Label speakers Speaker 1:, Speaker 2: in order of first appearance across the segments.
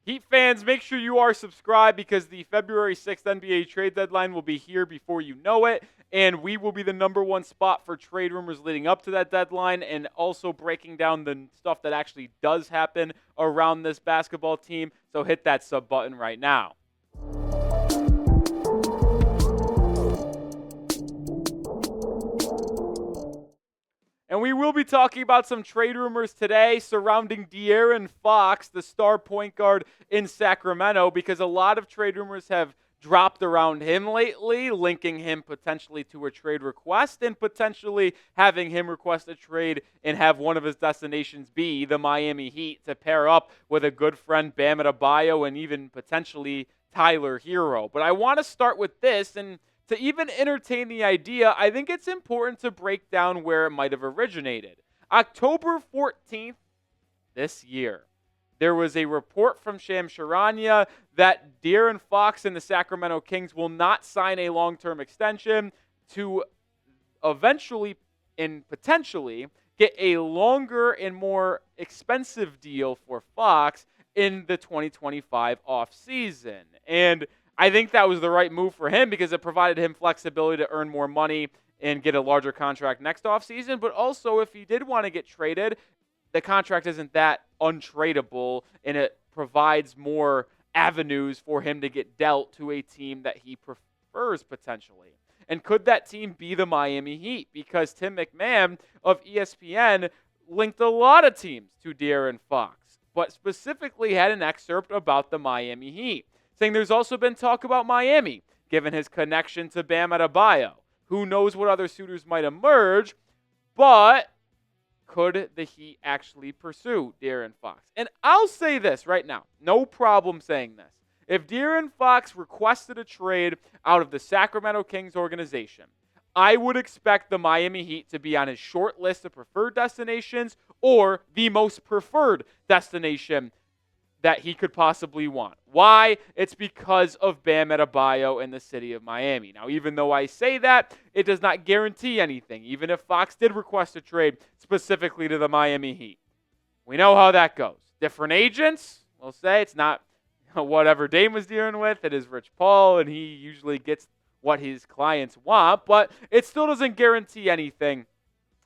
Speaker 1: Heat fans, make sure you are subscribed because the February 6th NBA trade deadline will be here before you know it. And we will be the number one spot for trade rumors leading up to that deadline and also breaking down the stuff that actually does happen around this basketball team. So hit that sub button right now. And we will be talking about some trade rumors today surrounding DeAaron Fox, the star point guard in Sacramento, because a lot of trade rumors have dropped around him lately, linking him potentially to a trade request and potentially having him request a trade and have one of his destinations be the Miami Heat to pair up with a good friend Bam Adebayo and even potentially Tyler Hero. But I want to start with this, and to even entertain the idea, I think it's important to break down where it might have originated. October 14th this year, there was a report from Shams Charania that DeAaron Fox and the Sacramento Kings will not sign a long-term extension to eventually and potentially get a longer and more expensive deal for Fox in the 2025 offseason. And I think that was the right move for him because it provided him flexibility to earn more money and get a larger contract next offseason. But also, if he did want to get traded, the contract isn't that untradeable, and it provides more avenues for him to get dealt to a team that he prefers potentially. And could that team be the Miami Heat? Because Tim MacMahon of ESPN linked a lot of teams to DeAaron Fox, but specifically had an excerpt about the Miami Heat, saying there's also been talk about Miami, given his connection to Bam Adebayo. Who knows what other suitors might emerge, but could the Heat actually pursue DeAaron Fox? And I'll say this right now, no problem saying this. If DeAaron Fox requested a trade out of the Sacramento Kings organization, I would expect the Miami Heat to be on his short list of preferred destinations or the most preferred destination that he could possibly want. Why? It's because of Bam Adebayo and the city of Miami. Now, even though I say that, it does not guarantee anything, even if Fox did request a trade specifically to the Miami Heat. We know how that goes. Different agents, we'll say it's not whatever Dame was dealing with. It is Rich Paul, and he usually gets what his clients want, but it still doesn't guarantee anything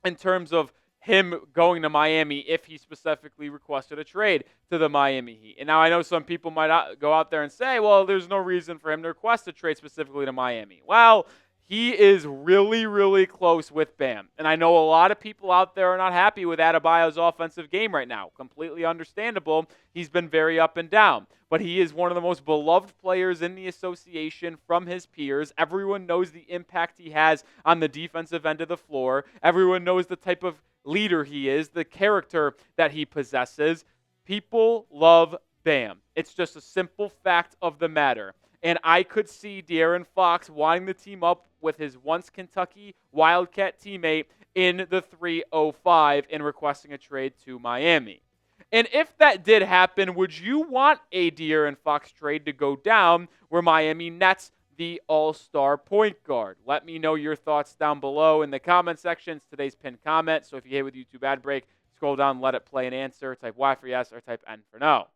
Speaker 1: in terms of him going to Miami if he specifically requested a trade to the Miami Heat. And now I know some people might go out there and say, well, there's no reason for him to request a trade specifically to Miami. Well, he is really, really close with Bam. And I know a lot of people out there are not happy with Adebayo's offensive game right now. Completely understandable. He's been very up and down. But he is one of the most beloved players in the association from his peers. Everyone knows the impact he has on the defensive end of the floor. Everyone knows the type of leader he is, the character that he possesses. People love Bam. It's just a simple fact of the matter. And I could see DeAaron Fox wanting to team up with his once Kentucky Wildcat teammate in the 305 and requesting a trade to Miami. And if that did happen, would you want a DeAaron Fox trade to go down where Miami nets the all-star point guard? Let me know your thoughts down below in the comment section. It's today's pinned comment. So if you hate with YouTube ad break, scroll down, let it play an answer, type Y for yes or type N for no.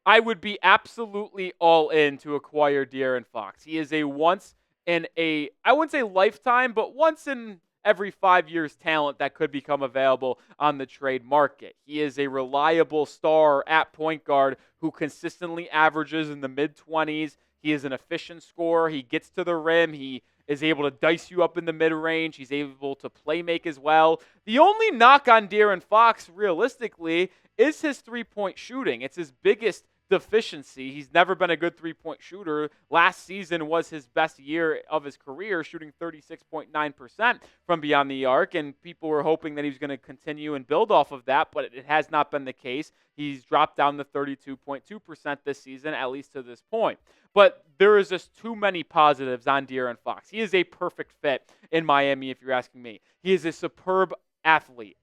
Speaker 1: I would be absolutely all in to acquire DeAaron Fox. He is a once in a, I wouldn't say lifetime, but once in every 5 years talent that could become available on the trade market. He is a reliable star at point guard who consistently averages in the mid-20s. He is an efficient scorer. He gets to the rim. He is able to dice you up in the mid-range. He's able to play make as well. The only knock on DeAaron Fox, realistically, is his three-point shooting. It's his biggest deficiency. He's never been a good three-point shooter. Last season was his best year of his career, shooting 36.9% from beyond the arc, and people were hoping that he was going to continue and build off of that, but it has not been the case. He's dropped down to 32.2% this season, at least to this point. But there is just too many positives on DeAaron Fox. He is a perfect fit in Miami, if you're asking me. He is a superb athlete.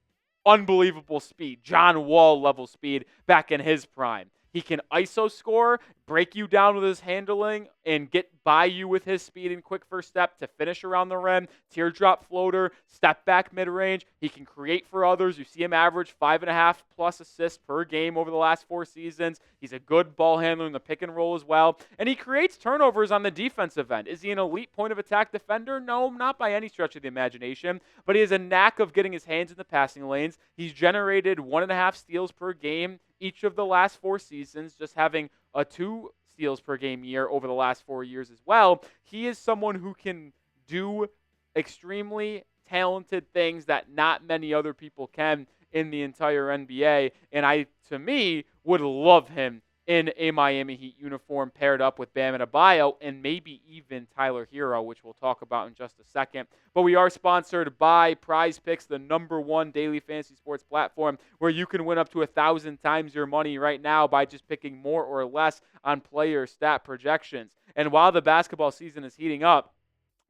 Speaker 1: Unbelievable speed. John Wall level speed back in his prime. He can ISO score, break you down with his handling, and get by you with his speed and quick first step to finish around the rim, teardrop floater, step back mid-range. He can create for others. You see him average 5.5+ assists per game over the last 4 seasons. He's a good ball handler in the pick and roll as well. And he creates turnovers on the defensive end. Is he an elite point of attack defender? No, not by any stretch of the imagination. But he has a knack of getting his hands in the passing lanes. He's generated 1.5 steals per game each of the last 4 seasons, just having a 2 steals per game year over the last 4 years as well. He is someone who can do extremely talented things that not many other people can in the entire NBA. And I, to me, would love him in a Miami Heat uniform paired up with Bam Adebayo and maybe even Tyler Hero, which we'll talk about in just a second. But we are sponsored by Prize Picks, the #1 daily fantasy sports platform where you can win up to 1,000 times your money right now by just picking more or less on player stat projections. And while the basketball season is heating up,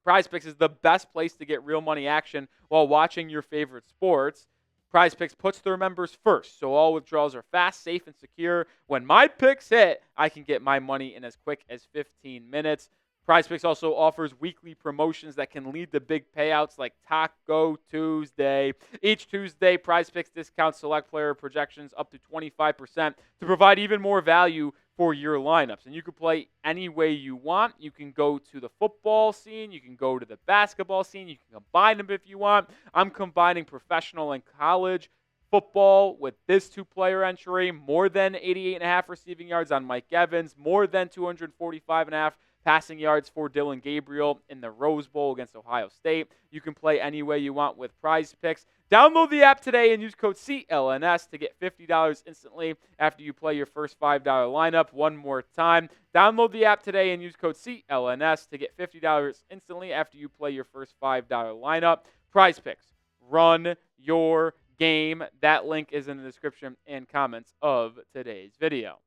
Speaker 1: Prize Picks is the best place to get real money action while watching your favorite sports. Prize Picks puts their members first, so all withdrawals are fast, safe, and secure. When my picks hit, I can get my money in as quick as 15 minutes. Prize Picks also offers weekly promotions that can lead to big payouts like Taco Tuesday. Each Tuesday, Prize Picks discounts select player projections up to 25% to provide even more value for your lineups. And you can play any way you want. You can go to the football scene. You can go to the basketball scene. You can combine them if you want. I'm combining professional and college football with this 2-player entry. More than 88.5 receiving yards on Mike Evans. More than 245.5 passing yards for Dylan Gabriel in the Rose Bowl against Ohio State. You can play any way you want with Prize Picks. Download the app today and use code CLNS to get $50 instantly after you play your first $5 lineup. One more time. Download the app today and use code CLNS to get $50 instantly after you play your first $5 lineup. Prize Picks. Run your game. That link is in the description and comments of today's video.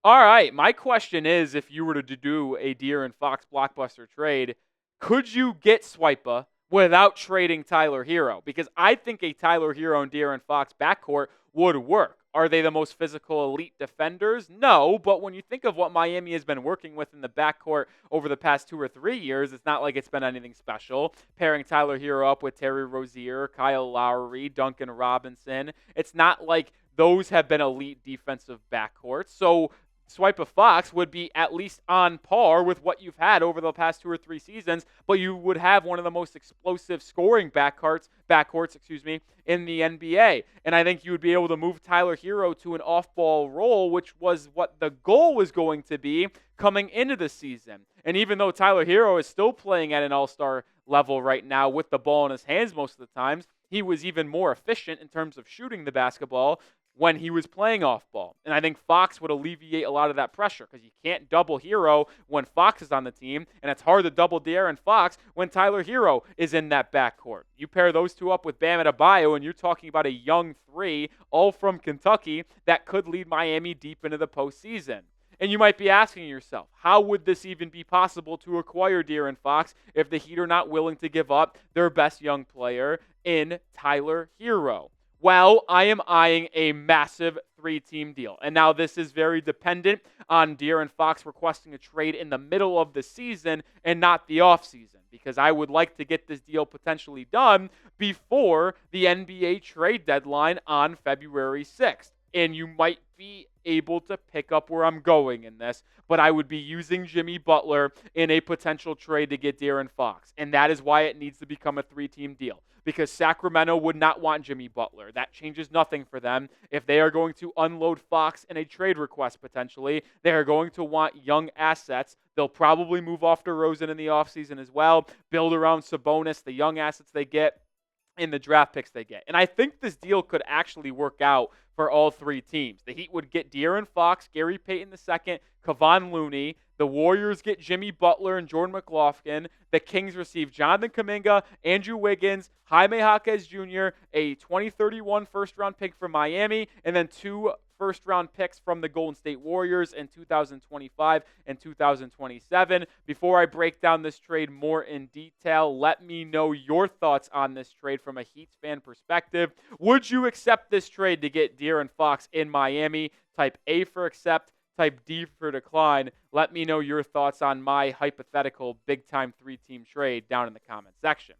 Speaker 1: All right, my question is, if you were to do a DeAaron Fox blockbuster trade, could you get Swipa without trading Tyler Hero? Because I think a Tyler Hero and DeAaron Fox backcourt would work. Are they the most physical elite defenders? No, but when you think of what Miami has been working with in the backcourt over the past 2 or 3 years, it's not like it's been anything special. Pairing Tyler Hero up with Terry Rozier, Kyle Lowry, Duncan Robinson, it's not like those have been elite defensive backcourts. So Swipa Fox would be at least on par with what you've had over the past 2 or 3 seasons, but you would have one of the most explosive scoring backcourts, in the NBA. And I think you would be able to move Tyler Hero to an off-ball role, which was what the goal was going to be coming into the season. And even though Tyler Hero is still playing at an all-star level right now with the ball in his hands most of the times, he was even more efficient in terms of shooting the basketball when he was playing off ball. And I think Fox would alleviate a lot of that pressure because you can't double Hero when Fox is on the team, and it's hard to double DeAaron Fox when Tyler Hero is in that backcourt. You pair those two up with Bam Adebayo, and you're talking about a young 3, all from Kentucky, that could lead Miami deep into the postseason. And you might be asking yourself, how would this even be possible to acquire DeAaron Fox if the Heat are not willing to give up their best young player in Tyler Hero? Well, I am eyeing a massive 3-team deal. And now this is very dependent on DeAaron Fox requesting a trade in the middle of the season and not the offseason, because I would like to get this deal potentially done before the NBA trade deadline on February 6th. And you might be able to pick up where I'm going in this, but I would be using Jimmy Butler in a potential trade to get DeAaron Fox. And that is why it needs to become a 3-team deal, because Sacramento would not want Jimmy Butler. That changes nothing for them. If they are going to unload Fox in a trade request potentially, they are going to want young assets. They'll probably move off DeRozan in the offseason as well, build around Sabonis, the young assets they get, in the draft picks they get. And I think this deal could actually work out for all 3 teams. The Heat would get DeAaron Fox, Gary Payton II, Kevon Looney. The Warriors get Jimmy Butler and Jordan McLaughlin. The Kings receive Jonathan Kuminga, Andrew Wiggins, Jaime Jaquez Jr., a 2031 first-round pick from Miami, and then 2 first-round picks from the Golden State Warriors in 2025 and 2027. Before I break down this trade more in detail, let me know your thoughts on this trade from a Heat fan perspective. Would you accept this trade to get DeAaron Fox in Miami? Type A for accept, type D for decline. Let me know your thoughts on my hypothetical big-time three-team trade down in the comment section.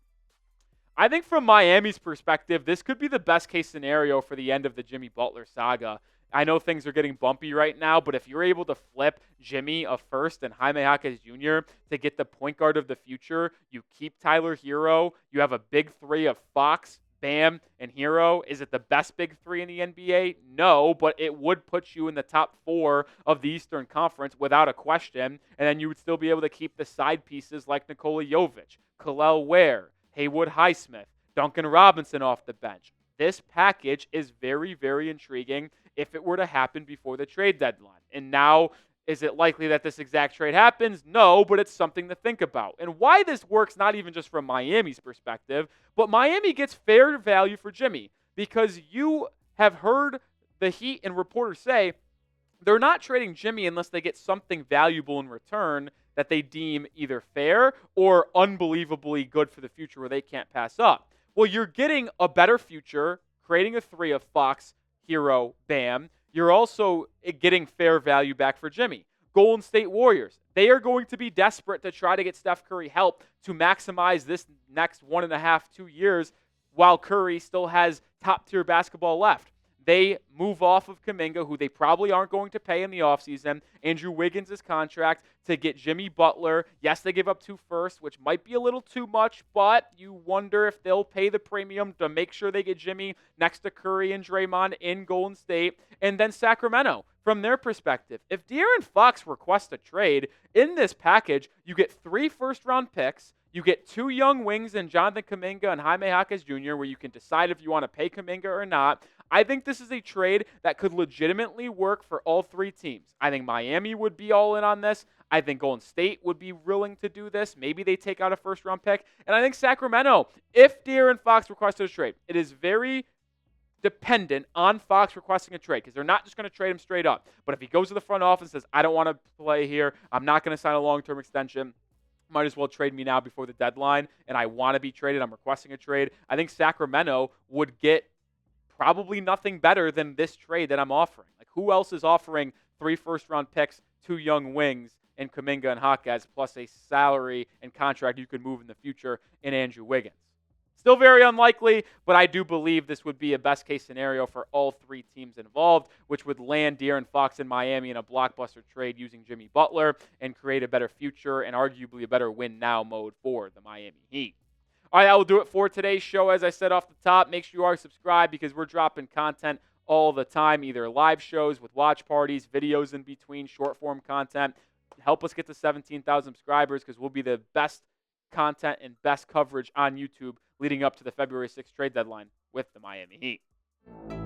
Speaker 1: I think from Miami's perspective, this could be the best-case scenario for the end of the Jimmy Butler saga. I know things are getting bumpy right now, but if you're able to flip Jimmy a first and Jaime Jaquez Jr. to get the point guard of the future, you keep Tyler Hero, you have a big three of Fox, Bam, and Hero. Is it the best big three in the NBA? No, but it would put you in the top 4 of the Eastern Conference without a question, and then you would still be able to keep the side pieces like Nikola Jovic, Kel'el Ware, Haywood Highsmith, Duncan Robinson off the bench. This package is very, very intriguing if it were to happen before the trade deadline. And now, is it likely that this exact trade happens? No, but it's something to think about. And why this works, not even just from Miami's perspective, but Miami gets fair value for Jimmy, because you have heard the Heat and reporters say they're not trading Jimmy unless they get something valuable in return that they deem either fair or unbelievably good for the future where they can't pass up. Well, you're getting a better future, creating a three of Fox, Hero, Bam. You're also getting fair value back for Jimmy. Golden State Warriors, they are going to be desperate to try to get Steph Curry help to maximize this next 1.5, 2 years while Curry still has top-tier basketball left. They move off of Kuminga, who they probably aren't going to pay in the offseason, Andrew Wiggins' contract, to get Jimmy Butler. Yes, they give up 2 firsts, which might be a little too much, but you wonder if they'll pay the premium to make sure they get Jimmy next to Curry and Draymond in Golden State. And then Sacramento, from their perspective, if DeAaron Fox requests a trade, in this package, you get 3 first-round picks, you get 2 young wings in Jonathan Kuminga and Jaime Jaquez Jr., where you can decide if you want to pay Kuminga or not. I think this is a trade that could legitimately work for all 3 teams. I think Miami would be all in on this. I think Golden State would be willing to do this. Maybe they take out a first-round pick. And I think Sacramento, if DeAaron Fox requested a trade, it is very dependent on Fox requesting a trade, because they're not just going to trade him straight up. But if he goes to the front office and says, I don't want to play here, I'm not going to sign a long-term extension, might as well trade me now before the deadline, and I want to be traded, I'm requesting a trade, I think Sacramento would get probably nothing better than this trade that I'm offering. Like, who else is offering 3 first-round picks, 2 young wings, and Kuminga and Jaquez, plus a salary and contract you could move in the future in Andrew Wiggins? Still very unlikely, but I do believe this would be a best-case scenario for all 3 teams involved, which would land DeAaron Fox in Miami in a blockbuster trade using Jimmy Butler and create a better future and arguably a better win-now mode for the Miami Heat. All right, that will do it for today's show. As I said off the top, make sure you are subscribed, because we're dropping content all the time, either live shows with watch parties, videos in between, short-form content. Help us get to 17,000 subscribers, because we'll be the best content and best coverage on YouTube leading up to the February 6th trade deadline with the Miami Heat.